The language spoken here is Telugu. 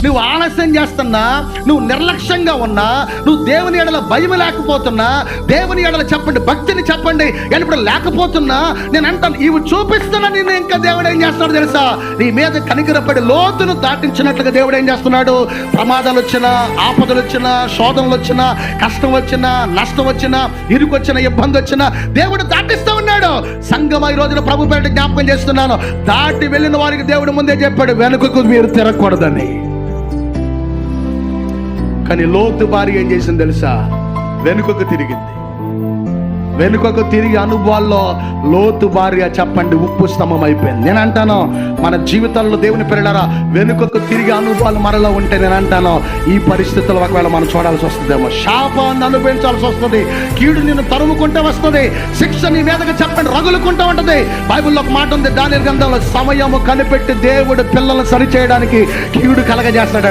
నువ్వు ఆలస్యం చేస్తున్నా, నువ్వు నిర్లక్ష్యంగా ఉన్నా, నువ్వు దేవుని ఎడల భయం లేకపోతున్నా, దేవుని ఎడల చెప్పండి, భక్తిని చెప్పండి ఇప్పుడు లేకపోతున్నా, నేను అంటాను ఇవి చూపిస్తున్నా నేను ఇంకా దేవుడు ఏం చేస్తున్నాడు తెలుసా? నీ మీద కనికరపడి లోతును దాటించినట్లుగా దేవుడు ఏం చేస్తున్నాడు? ప్రమాదాలు వచ్చినా, ఆపదలు వచ్చినా, శోధనలు వచ్చినా, కష్టం వచ్చినా, నష్టం వచ్చినా, ఇరుకు వచ్చిన, ఇబ్బంది వచ్చినా దేవుడు దాటిస్తూ ఉన్నాడు. సంఘం ఈ రోజున ప్రభు పేరిట జ్ఞాపకం చేస్తున్నాను, దాటి వెళ్ళిన వారికి దేవుడు ముందే చెప్పాడు వెనుకకు మీరు తిరగకూడదని. కానీ లోతు భార్య ఏం చేసింది తెలుసా? వెనుకకు తిరిగింది. వెనుకకు తిరిగి అనుభవాల్లో లోతు భార్య చెప్పండి ఉప్పు స్తంభం అయిపోయింది. నేను అంటాను మన జీవితాల్లో దేవుని పిల్లలారా వెనుకకు తిరిగి అనుభవాలు మనలో ఉంటే నేను అంటాను ఈ పరిస్థితుల్లో ఒకవేళ మనం చూడాల్సి వస్తుందేమో, శాపాన్ని అనుభవించాల్సి వస్తుంది, కీడు నిన్ను తరుముకుంటే వస్తుంది, శిక్ష నీ మీదకి చెప్పండి రగులుకుంటూ ఉంటుంది. బైబిల్లో ఒక మాట ఉంది, దానియేలు గ్రంథంలో సమయము కనిపెట్టి దేవుడు పిల్లలను సరిచేయడానికి కీడు కలగజేస్తాడు.